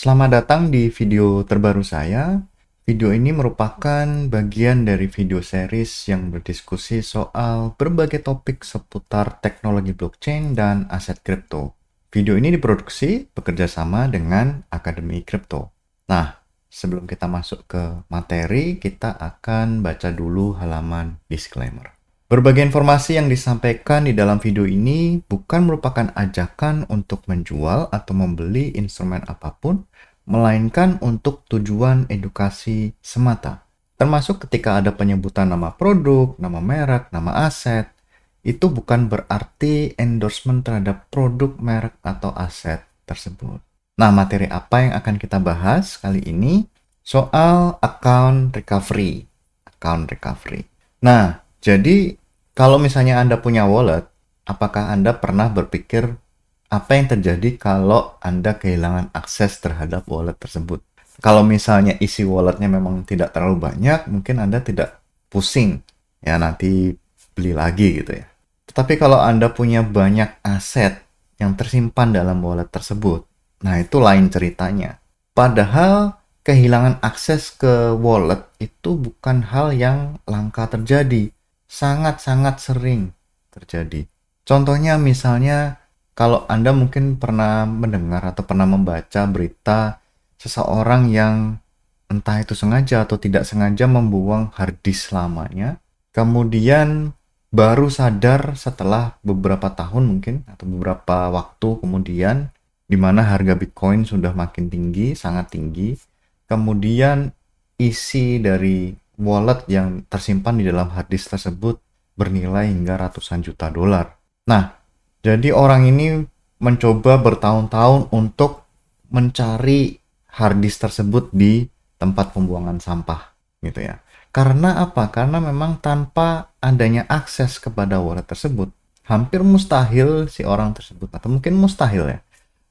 Selamat datang di video terbaru saya. Video ini merupakan bagian dari video series yang berdiskusi soal berbagai topik seputar teknologi blockchain dan aset kripto. Video ini diproduksi bekerja sama dengan Akademi Kripto. Nah, sebelum kita masuk ke materi, kita akan baca dulu halaman disclaimer. Berbagai informasi yang disampaikan di dalam video ini bukan merupakan ajakan untuk menjual atau membeli instrumen apapun, melainkan untuk tujuan edukasi semata. Termasuk ketika ada penyebutan nama produk, nama merek, nama aset, itu bukan berarti endorsement terhadap produk, merek, atau aset tersebut. Nah, materi apa yang akan kita bahas kali ini? Soal account recovery. Account recovery. Nah, jadi kalau misalnya Anda punya wallet, apakah Anda pernah berpikir apa yang terjadi kalau Anda kehilangan akses terhadap wallet tersebut? Kalau misalnya isi walletnya memang tidak terlalu banyak, mungkin Anda tidak pusing, ya nanti beli lagi gitu ya. Tetapi kalau Anda punya banyak aset yang tersimpan dalam wallet tersebut, nah itu lain ceritanya. Padahal kehilangan akses ke wallet itu bukan hal yang langka terjadi. Sangat-sangat sering terjadi. Contohnya misalnya kalau Anda mungkin pernah mendengar atau pernah membaca berita seseorang yang entah itu sengaja atau tidak sengaja membuang hard disk lamanya, kemudian baru sadar setelah beberapa tahun mungkin atau beberapa waktu kemudian di mana harga Bitcoin sudah makin tinggi, sangat tinggi. Kemudian isi dari wallet yang tersimpan di dalam hard disk tersebut bernilai hingga ratusan juta dolar. Nah, jadi orang ini mencoba bertahun-tahun untuk mencari hard disk tersebut di tempat pembuangan sampah, gitu ya. Karena apa? Karena memang tanpa adanya akses kepada wallet tersebut, hampir mustahil si orang tersebut, atau mungkin mustahil ya,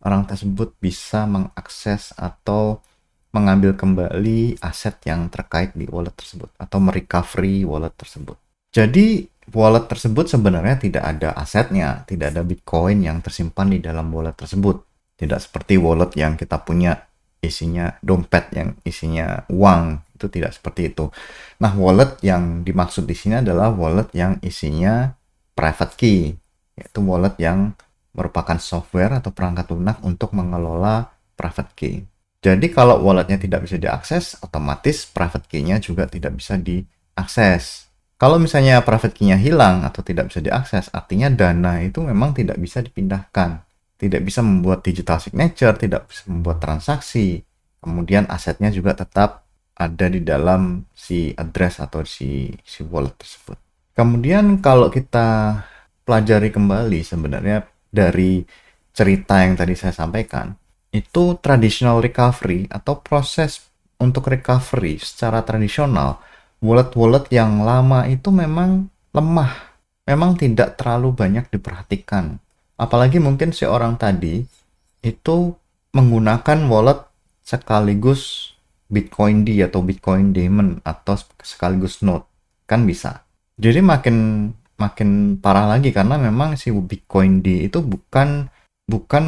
orang tersebut bisa mengakses atau mengambil kembali aset yang terkait di wallet tersebut atau merecovery wallet tersebut. Jadi wallet tersebut sebenarnya tidak ada asetnya, tidak ada Bitcoin yang tersimpan di dalam wallet tersebut. Tidak seperti wallet yang kita punya isinya dompet yang isinya uang, itu tidak seperti itu. Nah, wallet yang dimaksud di sini adalah wallet yang isinya private key, yaitu wallet yang merupakan software atau perangkat lunak untuk mengelola private key. Jadi kalau walletnya tidak bisa diakses, otomatis private key-nya juga tidak bisa diakses. Kalau misalnya private key-nya hilang atau tidak bisa diakses, artinya dana itu memang tidak bisa dipindahkan. Tidak bisa membuat digital signature, tidak bisa membuat transaksi. Kemudian asetnya juga tetap ada di dalam si address atau si wallet tersebut. Kemudian kalau kita pelajari kembali sebenarnya dari cerita yang tadi saya sampaikan, itu traditional recovery atau proses untuk recovery secara tradisional, wallet-wallet yang lama itu memang lemah, memang tidak terlalu banyak diperhatikan. Apalagi mungkin si orang tadi itu menggunakan wallet sekaligus Bitcoin D atau Bitcoin Diamond atau sekaligus Node, kan bisa. Jadi makin parah lagi karena memang si Bitcoin D itu bukan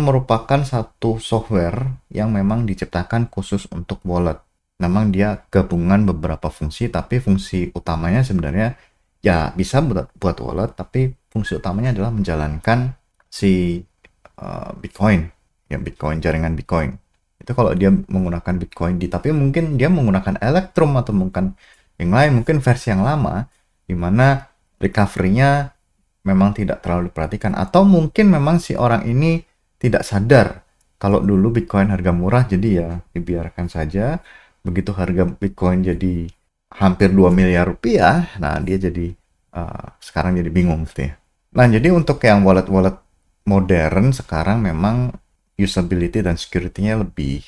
merupakan satu software yang memang diciptakan khusus untuk wallet. Memang dia gabungan beberapa fungsi, tapi fungsi utamanya sebenarnya ya bisa buat wallet, tapi fungsi utamanya adalah menjalankan si Bitcoin, ya Bitcoin, jaringan Bitcoin. Itu kalau dia menggunakan Bitcoin tapi mungkin dia menggunakan Electrum atau mungkin yang lain, mungkin versi yang lama, di mana recovery-nya memang tidak terlalu diperhatikan. Atau mungkin memang si orang ini tidak sadar kalau dulu Bitcoin harga murah, jadi ya dibiarkan saja. Begitu harga Bitcoin jadi hampir 2 miliar rupiah, nah dia jadi sekarang jadi bingung gitu ya. Nah, jadi untuk yang wallet-wallet modern sekarang memang usability dan security-nya lebih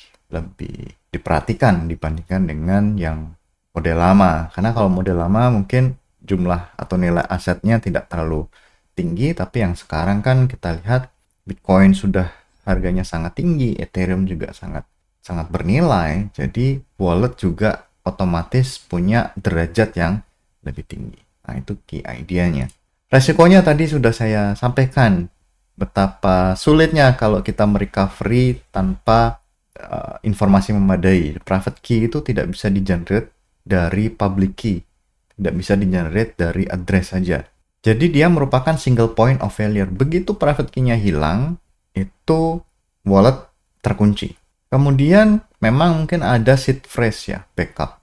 diperhatikan dibandingkan dengan yang model lama. Karena kalau model lama mungkin jumlah atau nilai asetnya tidak terlalu tinggi, tapi yang sekarang kan kita lihat Bitcoin sudah harganya sangat tinggi, Ethereum juga sangat bernilai, jadi wallet juga otomatis punya derajat yang lebih tinggi. Nah, itu key idea-nya. Resikonya tadi sudah saya sampaikan, betapa sulitnya kalau kita merecovery tanpa informasi memadai. Private key itu tidak bisa di-generate dari public key, tidak bisa di-generate dari address saja. Jadi dia merupakan single point of failure. Begitu private key-nya hilang, itu wallet terkunci. Kemudian memang mungkin ada seed phrase ya, backup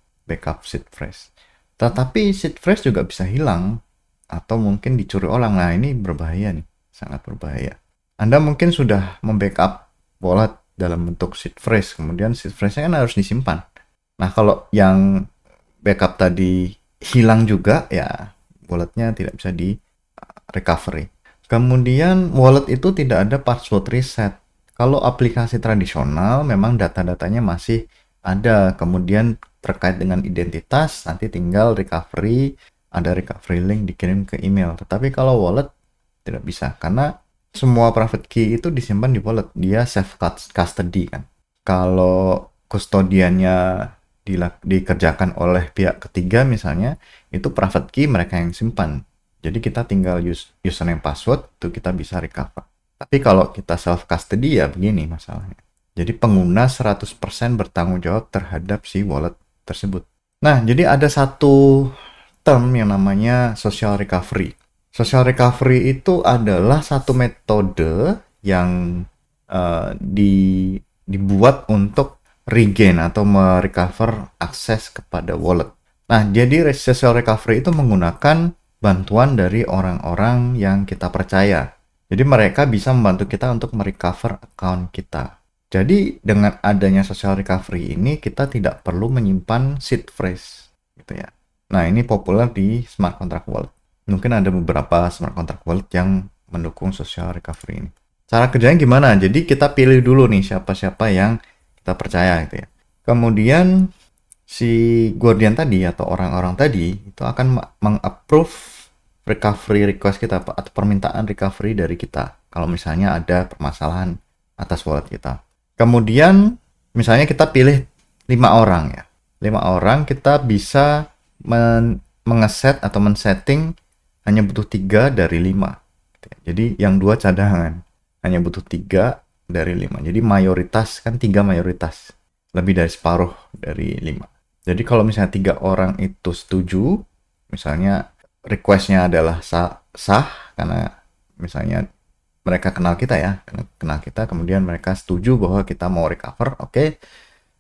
seed phrase. Tetapi seed phrase juga bisa hilang atau mungkin dicuri orang. Nah, ini berbahaya nih, sangat berbahaya. Anda mungkin sudah membackup wallet dalam bentuk seed phrase, kemudian seed phrase-nya kan harus disimpan. Nah, kalau yang backup tadi hilang juga, ya walletnya tidak bisa di recovery. Kemudian wallet itu tidak ada password reset. Kalau aplikasi tradisional memang data-datanya masih ada, kemudian terkait dengan identitas nanti tinggal recovery, ada recovery link dikirim ke email. Tetapi kalau wallet tidak bisa karena semua private key itu disimpan di wallet, dia self custody kan. Kalau kustodiannya dikerjakan oleh pihak ketiga misalnya, itu private key mereka yang simpan. Jadi kita tinggal username password itu kita bisa recover. Tapi kalau kita self custody ya begini masalahnya. Jadi pengguna 100% bertanggung jawab terhadap si wallet tersebut. Nah, jadi ada satu term yang namanya social recovery. Social recovery itu adalah satu metode yang dibuat untuk regain atau merecover akses kepada wallet. Nah, jadi social recovery itu menggunakan bantuan dari orang-orang yang kita percaya. Jadi mereka bisa membantu kita untuk merecover account kita. Jadi dengan adanya social recovery ini kita tidak perlu menyimpan seed phrase gitu ya. Nah, ini populer di smart contract wallet. Mungkin ada beberapa smart contract wallet yang mendukung social recovery ini. Cara kerjanya gimana? Jadi kita pilih dulu nih siapa-siapa yang kita percaya gitu ya. Kemudian si guardian tadi atau orang-orang tadi itu akan meng-approve recovery request kita atau permintaan recovery dari kita kalau misalnya ada permasalahan atas wallet kita. Kemudian misalnya kita pilih 5 orang ya. 5 orang kita bisa mengeset atau men-setting hanya butuh 3 dari 5. Jadi yang 2 cadangan. Hanya butuh 3 dari 5. Jadi mayoritas kan 3 mayoritas. Lebih dari separuh dari 5. Jadi kalau misalnya 3 orang itu setuju, misalnya requestnya adalah sah karena misalnya mereka kenal kita ya, kenal kita, kemudian mereka setuju bahwa kita mau recover, oke.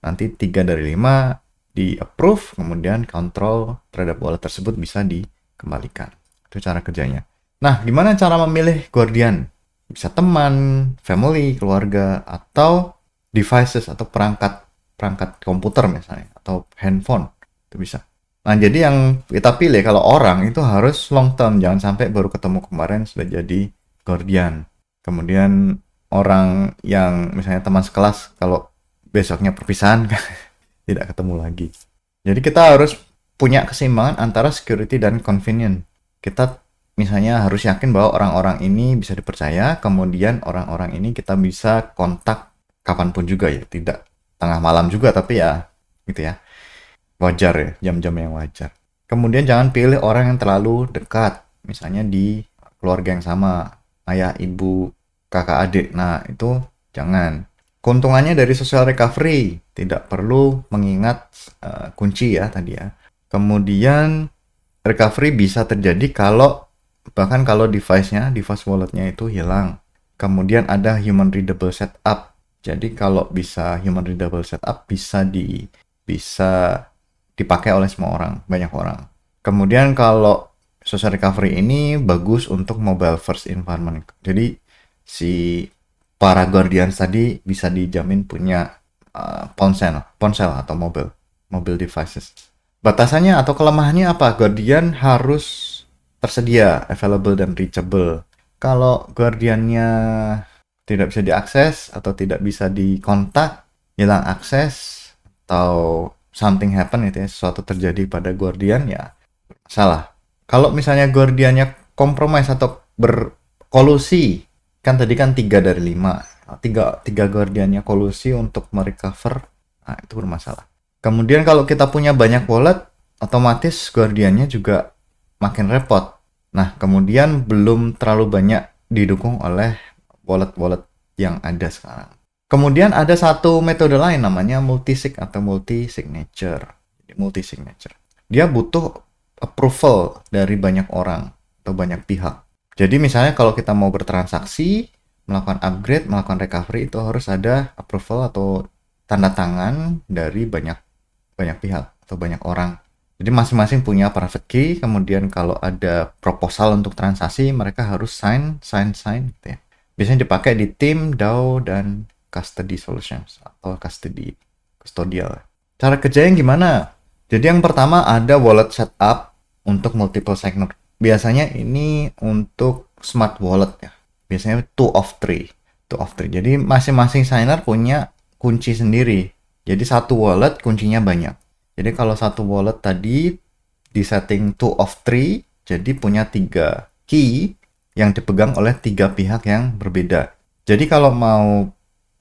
Nanti 3 dari 5 di approve, kemudian kontrol terhadap wallet tersebut bisa dikembalikan. Itu cara kerjanya. Nah, gimana cara memilih guardian? Bisa teman, family, keluarga, atau devices atau perangkat komputer misalnya, atau handphone, itu bisa. Nah, jadi yang kita pilih kalau orang itu harus long term, jangan sampai baru ketemu kemarin sudah jadi guardian. Kemudian orang yang misalnya teman sekelas, kalau besoknya perpisahan, tidak ketemu lagi. Jadi kita harus punya keseimbangan antara security dan convenience. Kita misalnya harus yakin bahwa orang-orang ini bisa dipercaya, kemudian orang-orang ini kita bisa kontak kapanpun juga ya, tidak tengah malam juga, tapi ya gitu ya, wajar ya, jam-jam yang wajar. Kemudian jangan pilih orang yang terlalu dekat, misalnya di keluarga yang sama, ayah, ibu, kakak, adik. Nah, itu jangan. Keuntungannya dari social recovery, tidak perlu mengingat kunci ya tadi ya. Kemudian recovery bisa terjadi bahkan kalau device walletnya itu hilang. Kemudian ada human readable setup. Jadi kalau bisa human readable setup bisa dipakai oleh semua orang, banyak orang. Kemudian kalau social recovery ini bagus untuk mobile first environment. Jadi si para guardians tadi bisa dijamin punya ponsel atau mobile devices. Batasannya atau kelemahannya apa? Guardian harus tersedia, available dan reachable. Kalau guardiannya tidak bisa diakses atau tidak bisa dikontak, hilang akses atau something happen itu ya, sesuatu terjadi pada guardian ya salah. Kalau misalnya guardiannya compromise atau berkolusi, kan tadi kan 3 dari 5, tiga guardiannya kolusi untuk merecover, nah itu bermasalah. Kemudian kalau kita punya banyak wallet, otomatis guardiannya juga makin repot. Nah, kemudian belum terlalu banyak didukung oleh wallet-wallet yang ada sekarang. Kemudian ada satu metode lain namanya multisig atau multi-signature. Multi-signature. Dia butuh approval dari banyak orang atau banyak pihak. Jadi misalnya kalau kita mau bertransaksi, melakukan upgrade, melakukan recovery, itu harus ada approval atau tanda tangan dari banyak pihak atau banyak orang. Jadi masing-masing punya private key, kemudian kalau ada proposal untuk transaksi, mereka harus sign gitu ya. Biasanya dipakai di tim, DAO, dan custody solutions atau custodial. Cara kerjanya gimana? Jadi yang pertama ada wallet setup untuk multiple signer. Biasanya ini untuk smart wallet ya. Biasanya 2 of 3. Jadi masing-masing signer punya kunci sendiri. Jadi satu wallet kuncinya banyak. Jadi kalau satu wallet tadi di setting 2 of 3, jadi punya 3 key yang dipegang oleh 3 pihak yang berbeda. Jadi kalau mau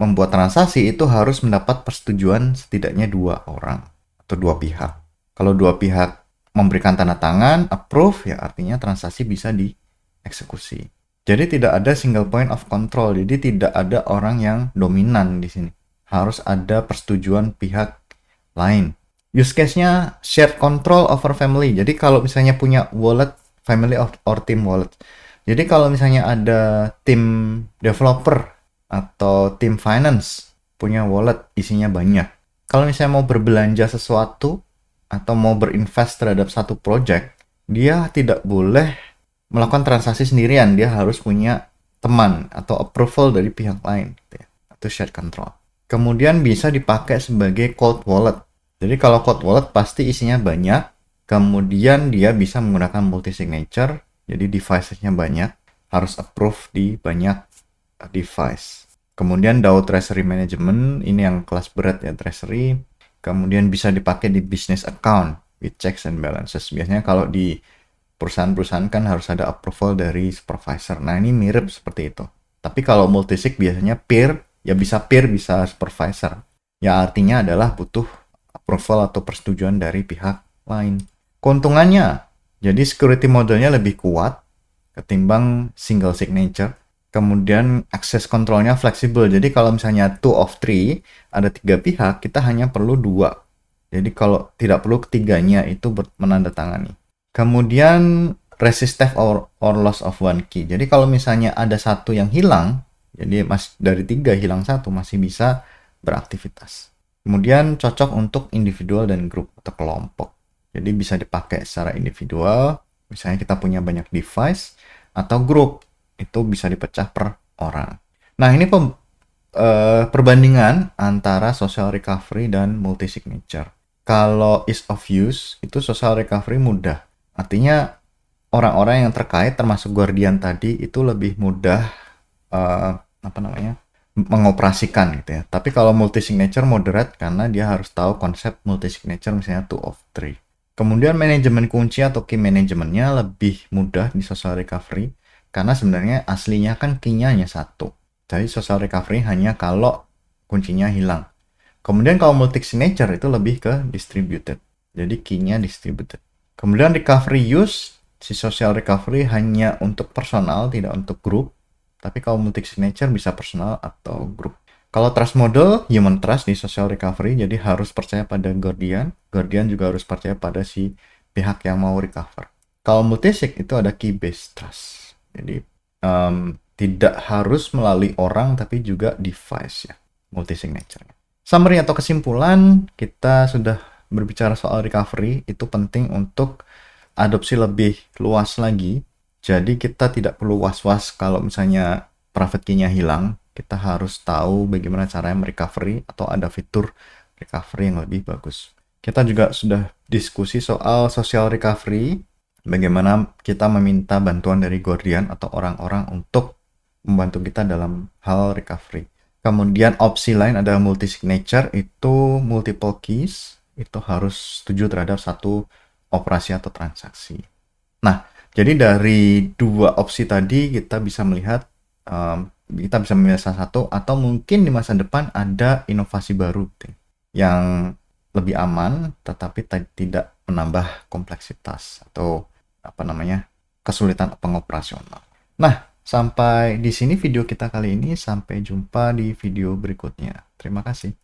membuat transaksi itu harus mendapat persetujuan setidaknya 2 orang atau 2 pihak. Kalau 2 pihak memberikan tanda tangan, approve, ya artinya transaksi bisa dieksekusi. Jadi tidak ada single point of control, jadi tidak ada orang yang dominan di sini. Harus ada persetujuan pihak lain. Use case-nya shared control over family. Jadi kalau misalnya punya wallet, family or team wallet. Jadi kalau misalnya ada tim developer atau tim finance punya wallet isinya banyak. Kalau misalnya mau berbelanja sesuatu atau mau berinvest terhadap satu project, dia tidak boleh melakukan transaksi sendirian. Dia harus punya teman atau approval dari pihak lain. Gitu ya. Itu shared control. Kemudian bisa dipakai sebagai cold wallet. Jadi kalau cold wallet pasti isinya banyak, kemudian dia bisa menggunakan multi-signature, jadi device-nya banyak, harus approve di banyak device. Kemudian DAO Treasury Management, ini yang kelas berat ya, Treasury, kemudian bisa dipakai di business account, with checks and balances. Biasanya kalau di perusahaan-perusahaan kan harus ada approval dari supervisor. Nah ini mirip seperti itu. Tapi kalau multisig biasanya peer, ya bisa peer, bisa supervisor. Ya artinya adalah butuh approval atau persetujuan dari pihak lain. Keuntungannya, jadi security modelnya lebih kuat ketimbang single signature. Kemudian access controlnya fleksibel. Jadi kalau misalnya 2 of 3, ada 3 pihak, kita hanya perlu 2. Jadi kalau tidak perlu ketiganya itu menandatangani. Kemudian resist theft or loss of 1 key. Jadi kalau misalnya ada satu yang hilang, jadi dari 3 hilang 1 masih bisa beraktivitas. Kemudian cocok untuk individual dan grup atau kelompok. Jadi bisa dipakai secara individual, misalnya kita punya banyak device, atau grup, itu bisa dipecah per orang. Nah ini perbandingan antara social recovery dan multi-signature. Kalau ease of use, itu social recovery mudah. Artinya orang-orang yang terkait termasuk guardian tadi itu lebih mudah mengoperasikan gitu ya. Tapi kalau multi-signature moderate karena dia harus tahu konsep multi-signature misalnya 2 of 3. Kemudian manajemen kunci atau key manajemennya lebih mudah di social recovery karena sebenarnya aslinya kan key-nya hanya 1. Jadi social recovery hanya kalau kuncinya hilang. Kemudian kalau multi-signature itu lebih ke distributed. Jadi key-nya distributed. Kemudian recovery use, si social recovery hanya untuk personal, tidak untuk grup. Tapi kalau multi-signature bisa personal atau grup. Kalau trust model, human trust di social recovery, jadi harus percaya pada guardian. Guardian juga harus percaya pada si pihak yang mau recover. Kalau multisig itu ada key-based trust. Jadi tidak harus melalui orang, tapi juga device ya, multi-signature. Summary atau kesimpulan, kita sudah berbicara soal recovery, itu penting untuk adopsi lebih luas lagi. Jadi kita tidak perlu was-was kalau misalnya private key-nya hilang. Kita harus tahu bagaimana caranya merecovery atau ada fitur recovery yang lebih bagus. Kita juga sudah diskusi soal social recovery, bagaimana kita meminta bantuan dari guardian atau orang-orang untuk membantu kita dalam hal recovery. Kemudian opsi lain adalah multi-signature, itu multiple keys, itu harus setuju terhadap satu operasi atau transaksi. Nah, jadi dari 2 opsi tadi kita bisa melihat, kita bisa memilih salah satu, atau mungkin di masa depan ada inovasi baru yang lebih aman tetapi tidak menambah kompleksitas atau kesulitan pengoperasional. Nah, Sampai di sini video kita kali ini, sampai jumpa di video berikutnya. Terima kasih.